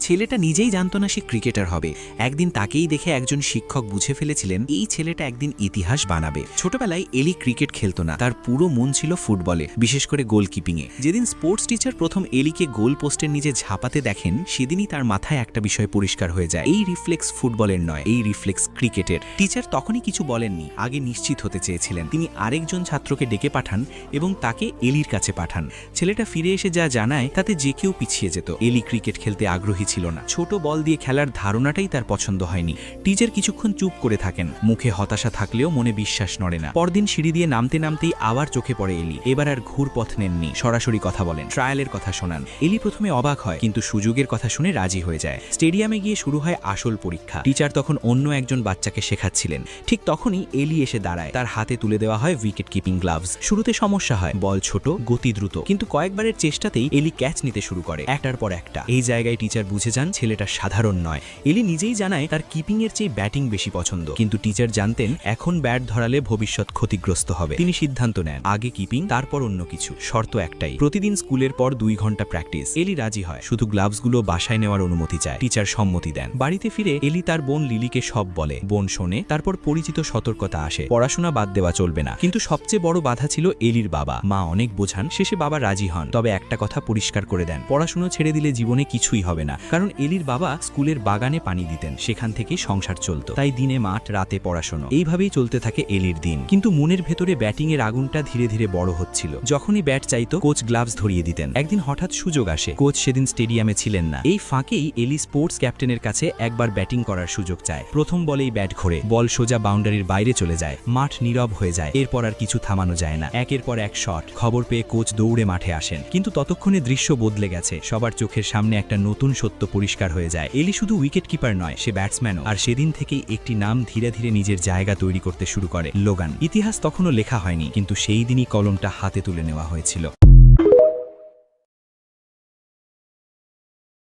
ছেলেটা নিজেই জানত না সে ক্রিকেটার হবে। একদিন তাকেই দেখে একজন শিক্ষক বুঝে ফেলেছিলেন এই ছেলেটা একদিন ইতিহাস বানাবে। ছোটবেলায় এলি ক্রিকেট খেলতো না, তার পুরো মন ছিল ফুটবলে, বিশেষ করে গোলকিপিংয়ে। যেদিন স্পোর্টস টিচার প্রথম এলিকে গোল পোস্টের নিচে ঝাঁপাতে দেখেন, সেদিনই তার মাথায় একটা বিষয় পরিষ্কার হয়ে যায়, এই রিফ্লেক্স ফুটবলের নয়, এই রিফ্লেক্স ক্রিকেটের। টিচার তখনই কিছু বলেননি, আগে নিশ্চিত হতে চেয়েছিলেন। তিনি আরেকজন ছাত্রকে ডেকে পাঠান এবং তাকে এলির কাছে পাঠান। ছেলেটা ফিরে এসে যা জানায় তাতে যে কেউ পিছিয়ে যেত। এলি ক্রিকেট খেলতে আগ্রহী ছিল না, ছোট বল দিয়ে খেলার ধারণাটাই তার পছন্দ হয়নি। টিচার কিছুক্ষণ চুপ করে থাকেন, মুখে হতাশা থাকলেও মনে বিশ্বাস নড়ে না। পরদিন সিঁড়ি দিয়ে নামতে নামতেই আবার চোখে পড়ে এলি। এবার আর ঘুর পথ নেননি, সরাসরি কথা বলেন, ট্রায়ালের কথা শোনান। এলি প্রথমে অবাক হয়, কিন্তু সুযোগের কথা শুনে রাজি হয়ে যায়। স্টেডিয়ামে গিয়ে শুরু হয় আসল পরীক্ষা। টিচার তখন অন্য একজন বাচ্চাকে শেখাচ্ছিলেন। ঠিক তখনই এলি এসে দাঁড়ায়, তার হাতে তুলে দেওয়া হয় উইকেট কিপিং গ্লাভস। শুরুতে সমস্যা হয়, বল ছোট, গতি দ্রুত, কিন্তু কয়েকবারের চেষ্টাতেই এলি ক্যাচ নিতে শুরু করে, একটার পর একটা। এই জায়গায় টিচার বুঝে যান ছেলেটা সাধারণ নয়। এলি নিজেই জানায় তার কিপিং এর চেয়ে ব্যাটিং বেশি পছন্দ, কিন্তু টিচার জানতেন এখন ব্যাট ধরালে ভবিষ্যৎ ক্ষতিগ্রস্ত হবে। তিনি সিদ্ধান্ত নেন, আগে কিপিং, তারপর অন্য কিছু। শর্ত একটাই, প্রতিদিন স্কুলের পর 2 ঘন্টা প্র্যাকটিস। এলি রাজি হয়, শুধু গ্লাভসগুলো বাসায় নেওয়ার অনুমতি চায়। টিচার সম্মতি দেন। বাড়িতে ফিরে এলি তার বোন লিলিকে সব বলে। বোন শোনে, তারপর পরিচিত সতর্কতা আসে, পড়াশোনা বাদ দেওয়া চলবে না। কিন্তু সবচেয়ে বড় বাধা ছিল এলির বাবা। মা অনেক বোঝান, শেষে বাবা রাজি হন, তবে একটা কথা পরিষ্কার করে দেন, পড়াশোনা ছেড়ে দিলে জীবনে কিছুই হবে না। কারণ এলির বাবা স্কুলের বাগানে পানি দিতেন, সেখান থেকেই সংসার চলত। তাই দিনে মাঠ, রাতে পড়াশোনা, এইভাবেই চলতে থাকে এলির দিন। কিন্তু মনের ভেতরে ব্যাটিং এর আগুনটা ধীরে ধীরে বড় হচ্ছিল। যখনই ব্যাট চাইতো, কোচ গ্লাভস ধরিয়ে দিতেন। একদিন হঠাৎ সুযোগ আসে, কোচ সেদিন স্টেডিয়ামে ছিলেন না। এই ফাঁকেই এলি স্পোর্টস ক্যাপ্টেনের কাছে একবার ব্যাটিং করার সুযোগ চায়। প্রথম বলেই ব্যাট ঘোরে, বল সোজা বাউন্ডারির বাইরে চলে যায়। মাঠ নীরব হয়ে যায়। এরপর আর কিছু থামানো যায় না, একের পর এক শট। খবর পেয়ে কোচ দৌড়ে মাঠে আসেন, কিন্তু ততক্ষণে দৃশ্য বদলে গেছে। সবার চোখের সামনে একটা নতুন সত্য পরিষ্কার হয়ে যায়, এলি শুধু উইকেট কিপার নয়, সে ব্যাটসম্যানও। আর সেদিন থেকেই একটি নাম ধীরে ধীরে নিজের জায়গা তৈরি করতে শুরু করে, লোগান। ইতিহাস তখনও লেখা হয়নি, কিন্তু সেই দিনই কলমটা হাতে তুলে নেওয়া হয়েছিল।